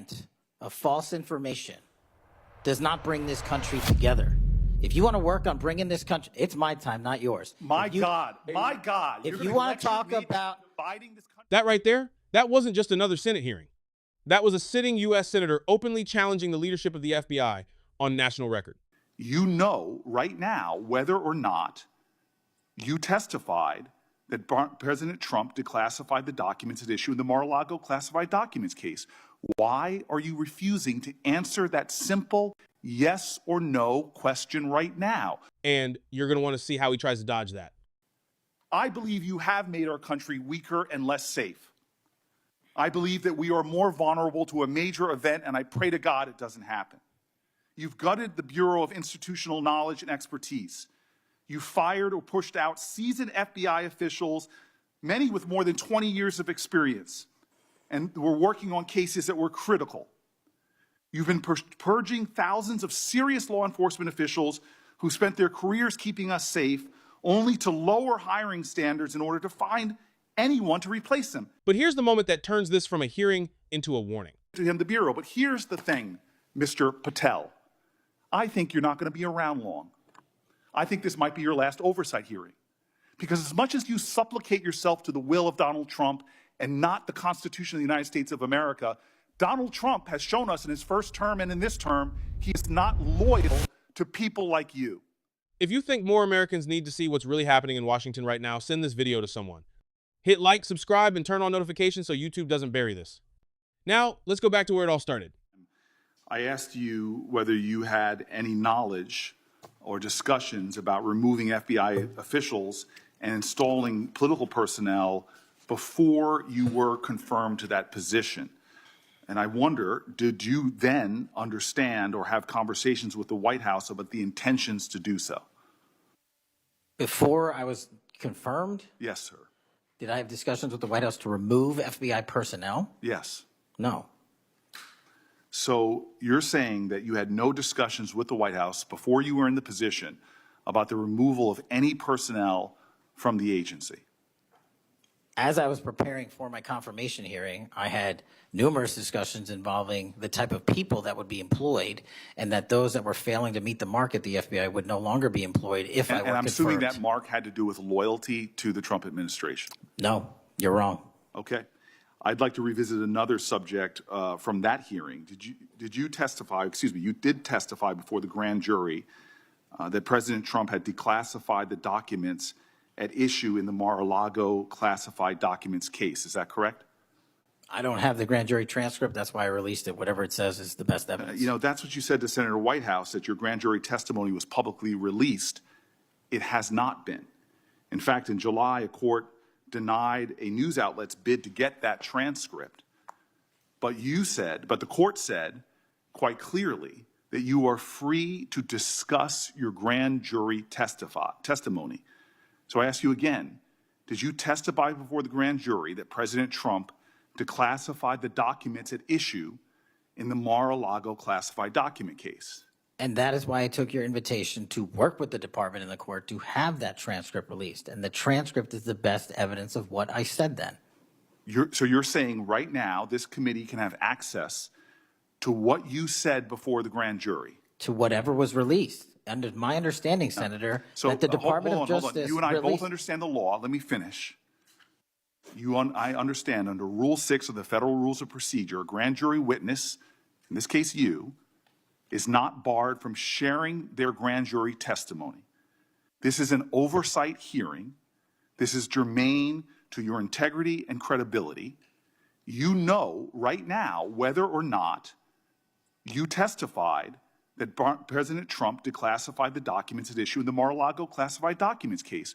rant of false information does not bring this country together. If you want to work on bringing this country, it's my time, not yours. My God. If you want to talk about dividing this country. That right there, that wasn't just another Senate hearing. That was a sitting U.S. Senator openly challenging the leadership of the FBI on national record. You know right now whether or not you testified that President Trump declassified the documents at issue in the Mar-a-Lago classified documents case. Why are you refusing to answer that simple yes or no question right now? And you're going to want to see how he tries to dodge that. I believe you have made our country weaker and less safe. I believe that we are more vulnerable to a major event, and I pray to God it doesn't happen. You've gutted the Bureau of Institutional Knowledge and Expertise. You fired or pushed out seasoned FBI officials, many with more than 20 years of experience, and were working on cases that were critical. You've been purging thousands of serious law enforcement officials who spent their careers keeping us safe, only to lower hiring standards in order to find anyone to replace them. But here's the moment that turns this from a hearing into a warning. To him, the Bureau. But here's the thing, Mr. Patel. I think you're not going to be around long. I think this might be your last oversight hearing. Because as much as you supplicate yourself to the will of Donald Trump and not the Constitution of the United States of America, Donald Trump has shown us in his first term and in this term, he's not loyal to people like you. If you think more Americans need to see what's really happening in Washington right now, send this video to someone. Hit like, subscribe, and turn on notifications so YouTube doesn't bury this. Now, let's go back to where it all started. I asked you whether you had any knowledge or discussions about removing FBI officials and installing political personnel before you were confirmed to that position. And I wonder, did you then understand or have conversations with the White House about the intentions to do so? before I was confirmed. Yes, sir. Did I have discussions with the White House to remove FBI personnel? Yes. No. So you're saying that you had no discussions with the White House before you were in the position about the removal of any personnel from the agency? As I was preparing for my confirmation hearing, I had numerous discussions involving the type of people that would be employed, and that those that were failing to meet the mark at the FBI would no longer be employed if I were confirmed. And I'm assuming that mark had to do with loyalty to the Trump administration. No, you're wrong. Okay. I'd like to revisit another subject from that hearing. Did you testify, excuse me, you did testify before the grand jury that President Trump had declassified the documents at issue in the Mar-a-Lago classified documents case. Is that correct? I don't have the grand jury transcript. That's why I released it. Whatever it says is the best evidence. You know, that's what you said to Senator Whitehouse, that your grand jury testimony was publicly released. It has not been. In fact, in July, a court denied a news outlet's bid to get that transcript. But the court said quite clearly that you are free to discuss your grand jury testimony. So I ask you again, did you testify before the grand jury that President Trump declassified the documents at issue in the Mar-a-Lago classified document case? And that is why I took your invitation to work with the department and the court to have that transcript released. And the transcript is the best evidence of what I said then. So you're saying right now this committee can have access to what you said before the grand jury? To whatever was released. Under my understanding, Senator, that the Department of Justice You and I both understand the law. Let me finish. I understand under Rule 6 of the Federal Rules of Procedure, a grand jury witness, in this case you, is not barred from sharing their grand jury testimony. This is an oversight hearing. This is germane to your integrity and credibility. You know right now whether or not you testified that President Trump declassified the documents at issue in the Mar-a-Lago classified documents case.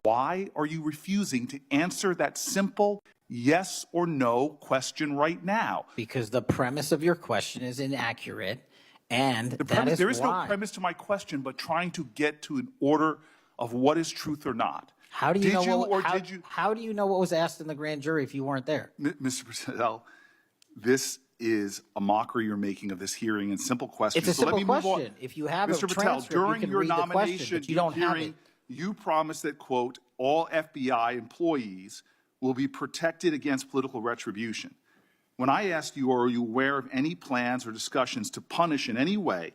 Why are you refusing to answer that simple yes or no question right now? Because the premise of your question is inaccurate, and there is no premise to my question, but trying to get to an order of what is truth or not. How do you How do you know what was asked in the grand jury if you weren't there? Mr. Patel, this is a mockery you're making of this hearing and simple questions. It's a simple question. If you have Mr. a Patel, transcript, during you can your read the nomination, question, but you don't have it. You promised that, quote, all FBI employees will be protected against political retribution. When I asked you, are you aware of any plans or discussions to punish in any way,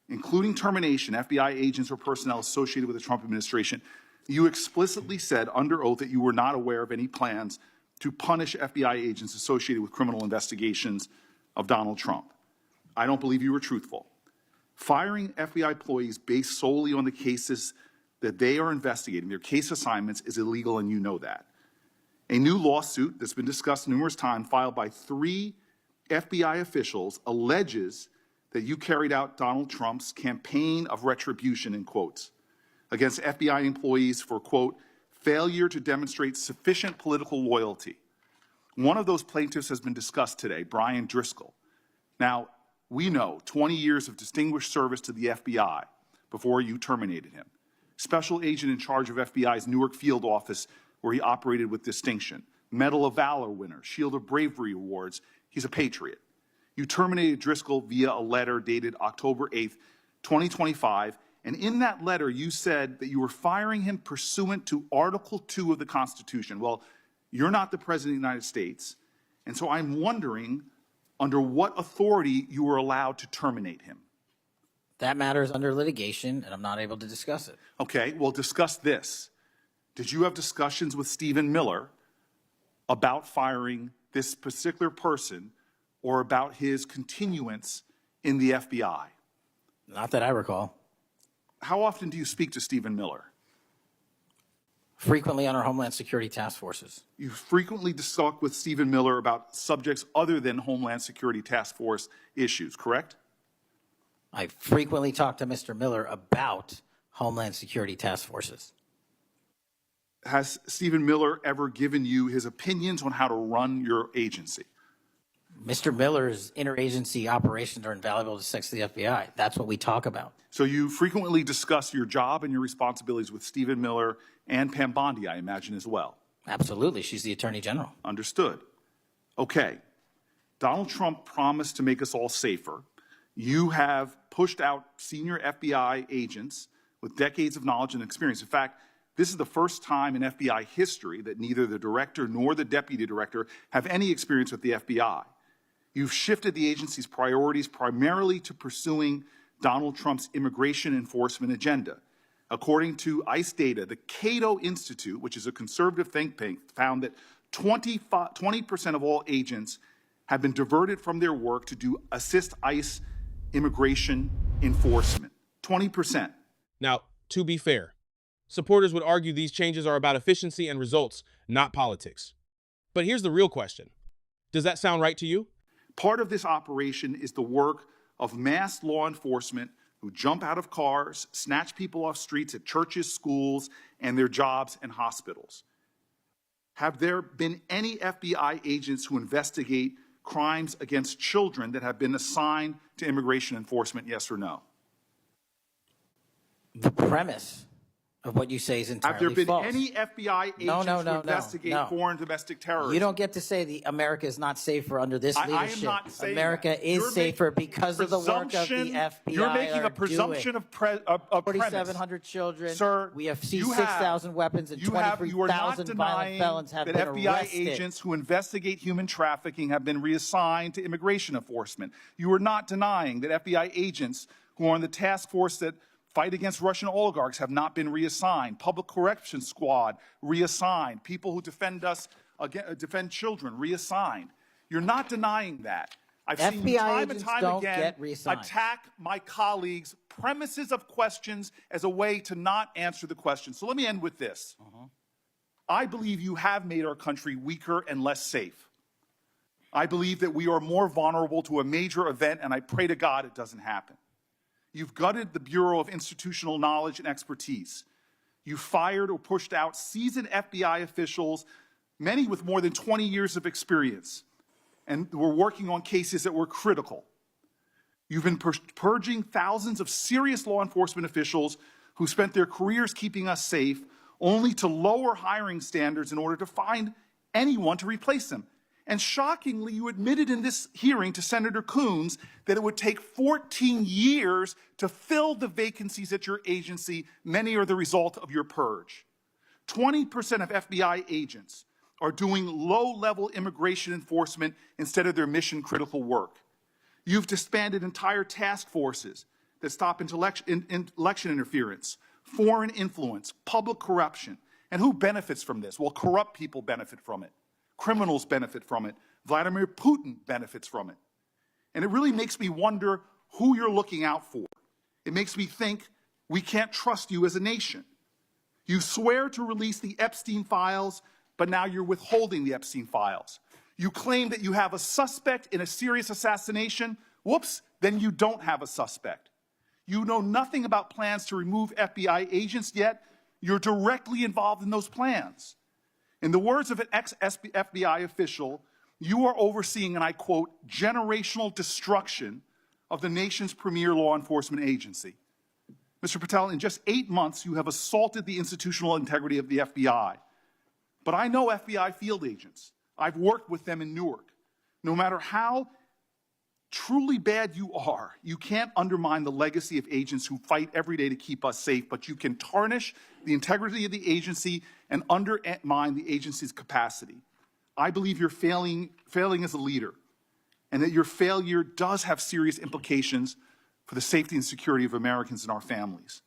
including termination, FBI agents or personnel associated with the Trump administration, you explicitly said under oath that you were not aware of any plans to punish FBI agents associated with criminal investigations of Donald Trump. I don't believe you were truthful. Firing FBI employees based solely on the cases that they are investigating, their case assignments, is illegal, and you know that. A new lawsuit that's been discussed numerous times, filed by 3 FBI officials, alleges that you carried out Donald Trump's campaign of retribution, in quotes, against FBI employees for, quote, failure to demonstrate sufficient political loyalty. One of those plaintiffs has been discussed today, Brian Driscoll. Now, we know 20 years of distinguished service to the FBI before you terminated him. Special agent in charge of FBI's Newark field office, where he operated with distinction. Medal of Valor winner, Shield of Bravery awards. He's a patriot. You terminated Driscoll via a letter dated October 8th, 2025, and in that letter you said that you were firing him pursuant to Article 2 of the Constitution. Well, you're not the President of the United States, and so I'm wondering under what authority you were allowed to terminate him. That matter is under litigation, and I'm not able to discuss it. Okay, well, discuss this. Did you have discussions with Stephen Miller about firing this particular person or about his continuance in the FBI? Not that I recall. How often do you speak to Stephen Miller? Frequently on our Homeland Security task forces. You frequently talk with Stephen Miller about subjects other than Homeland Security task force issues, correct? I frequently talk to Mr. Miller about Homeland Security task forces. Has Stephen Miller ever given you his opinions on how to run your agency? Mr. Miller's interagency operations are invaluable to success of the FBI. That's what we talk about. So you frequently discuss your job and your responsibilities with Stephen Miller and Pam Bondi, I imagine, as well. Absolutely. She's the Attorney General. Understood. Okay. Donald Trump promised to make us all safer. You have pushed out senior FBI agents with decades of knowledge and experience. In fact, this is the first time in FBI history that neither the director nor the deputy director have any experience with the FBI. You've shifted the agency's priorities primarily to pursuing Donald Trump's immigration enforcement agenda. According to ICE data, the Cato Institute, which is a conservative think tank, found that 20% of all agents have been diverted from their work to assist ICE immigration enforcement. 20%. Now, to be fair, supporters would argue these changes are about efficiency and results, not politics. But here's the real question. Does that sound right to you? Part of this operation is the work of mass law enforcement who jump out of cars, snatch people off streets at churches, schools, and their jobs and hospitals. Have there been any FBI agents who investigate crimes against children that have been assigned to immigration enforcement, yes or no? The premise of what you say is entirely Have there been false. any FBI agents who investigate foreign domestic terrorism? You don't get to say America is not safer under this leadership. I am not saying America that. is safer because of the work of the FBI. You're making a presumption of premise. 4,700 children. Sir, we have seized 6,000 weapons and 23,000 violent felons have been that FBI arrested. agents who investigate human trafficking have been reassigned to immigration enforcement. You are not denying that FBI agents who are on the task force that fight against Russian oligarchs have not been reassigned. Public Correction Squad reassigned. People who defend us, defend children reassigned. You're not denying that. I've seen you time and time again attack my colleagues' premises of questions as a way to not answer the question. So let me end with this. I believe you have made our country weaker and less safe. I believe that we are more vulnerable to a major event, and I pray to God it doesn't happen. You've gutted the Bureau of Institutional Knowledge and Expertise. You fired or pushed out seasoned FBI officials, many with more than 20 years of experience, and were working on cases that were critical. You've been purging thousands of serious law enforcement officials who spent their careers keeping us safe, only to lower hiring standards in order to find anyone to replace them. And shockingly, you admitted in this hearing to Senator Coons that it would take 14 years to fill the vacancies at your agency. Many are the result of your purge. 20% of FBI agents are doing low-level immigration enforcement instead of their mission-critical work. You've disbanded entire task forces that stop election interference, foreign influence, public corruption. And who benefits from this? Well, corrupt people benefit from it. Criminals benefit from it. Vladimir Putin benefits from it. And it really makes me wonder who you're looking out for. It makes me think we can't trust you as a nation. You swear to release the Epstein files, but now you're withholding the Epstein files. You claim that you have a suspect in a serious assassination. Whoops, then you don't have a suspect. You know nothing about plans to remove FBI agents, yet you're directly involved in those plans. In the words of an ex-FBI official, you are overseeing, and I quote, generational destruction of the nation's premier law enforcement agency. Mr. Patel, in just 8 months, you have assaulted the institutional integrity of the FBI. But I know FBI field agents. I've worked with them in Newark. No matter how truly bad you are, you can't undermine the legacy of agents who fight every day to keep us safe, but you can tarnish the integrity of the agency and undermine the agency's capacity. I believe you're failing as a leader, and that your failure does have serious implications for the safety and security of Americans and our families.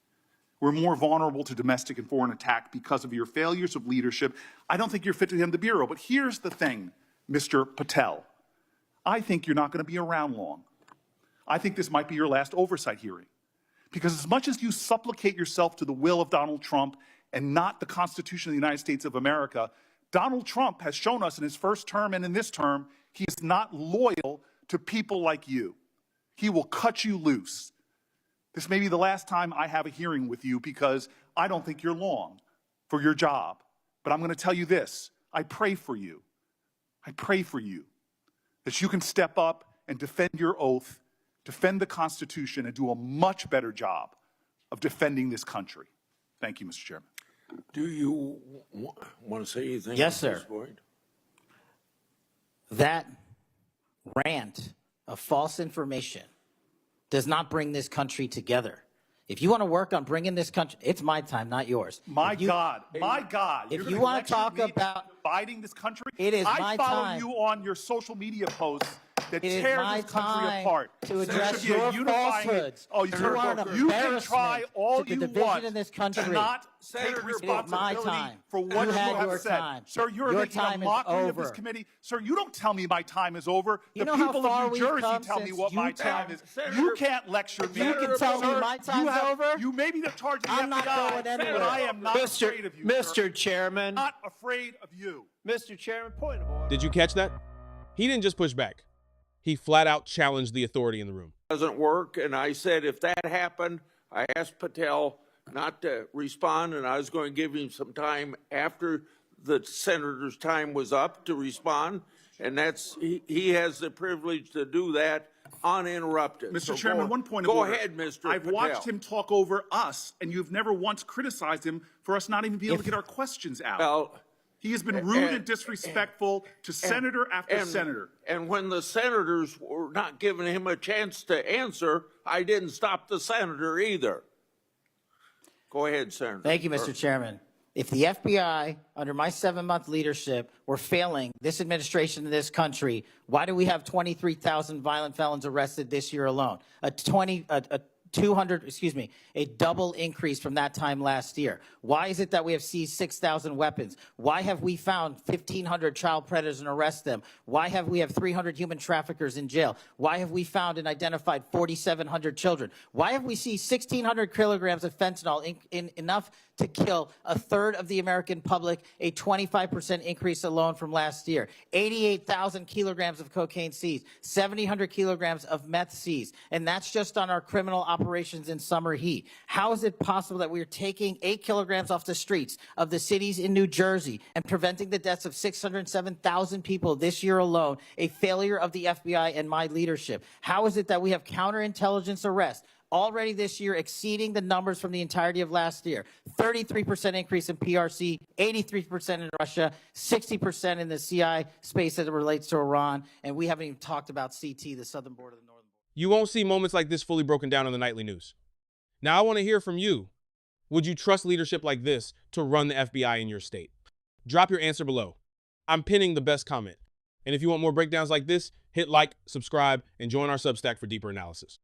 We're more vulnerable to domestic and foreign attack because of your failures of leadership. I don't think you're fit to hand the bureau. But here's the thing, Mr. Patel. I think you're not going to be around long. I think this might be your last oversight hearing. Because as much as you supplicate yourself to the will of Donald Trump and not the Constitution of the United States of America, Donald Trump has shown us in his first term and in this term, he is not loyal to people like you. He will cut you loose. This may be the last time I have a hearing with you because I don't think you're long for your job. But I'm going to tell you this. I pray for you. I pray for you that you can step up and defend your oath, defend the Constitution, and do a much better job of defending this country. Thank you, Mr. Chairman. Do you want to say anything? Yes, at sir. this point? That rant of false information does not bring this country together. If you want to work on bringing this country, it's my time, not yours. My If you- God. If you're you gonna want to lecture talk me about, dividing this country, it is I my follow time. you on your social media posts that it is tear my this country time apart. to There address should be a your unifying- falsehoods. Oh, You Senator are an Booker, you can embarrassment try all to the you division want in this country. to not Senator, take it is my responsibility time. for what You you had have your said. time. Sir, you're Your making a time is mockery of this over. committee. Sir, you don't tell me my time is over. You The know how people far of New we've Jersey come tell me since what my you time tell- is. Senator- You can't lecture me. You can tell me Sir, my time's you have- over? You may be in charge of the I'm not FBI, going anywhere. but I am not afraid of you, sir. Mr. Chairman, Not afraid of you. Mr. Chairman, point of order. Did you catch that? He didn't just push back. He flat out challenged the authority in the room. Doesn't work, and I said if that happened, I asked Patel not to respond, and I was going to give him some time after the senator's time was up to respond, and he has the privilege to do that uninterrupted. Mr. So Chairman, go, one point of go order. ahead, Mr. I've Patel. watched him talk over us, and you've never once criticized him for us not even being able to get our questions out. Well, He has been rude and disrespectful to senator after senator. And when the senators were not giving him a chance to answer, I didn't stop the senator either. Go ahead, Senator. Thank you, Mr. Chairman. If the FBI, under my 7-month leadership, were failing this administration in this country, why do we have 23,000 violent felons arrested this year alone? A double increase from that time last year. Why is it that we have seized 6,000 weapons? Why have we found 1,500 child predators and arrested them? Why have we 300 human traffickers in jail? Why have we found and identified 4,700 children? Why have we seized 1,600 kilograms of fentanyl, enough to kill a third of the American public, a 25% increase alone from last year? 88,000 kilograms of cocaine seized, 7,000 kilograms of meth seized, and that's just on our criminal operations in summer heat. How is it possible that we are taking 8 kilograms off the streets of the cities in New Jersey and preventing the deaths of 607,000 people this year alone, a failure of the FBI and my leadership? How is it that we have counterintelligence arrests already this year exceeding the numbers from the entirety of last year? 33% increase in PRC, 83% in Russia, 60% in the CI space as it relates to Iran, and we haven't even talked about CT, the southern border of the northern border. You won't see moments like this fully broken down in the nightly news. Now I want to hear from you. Would you trust leadership like this to run the FBI in your state? Drop your answer below. I'm pinning the best comment. And if you want more breakdowns like this, hit like, subscribe, and join our Substack for deeper analysis.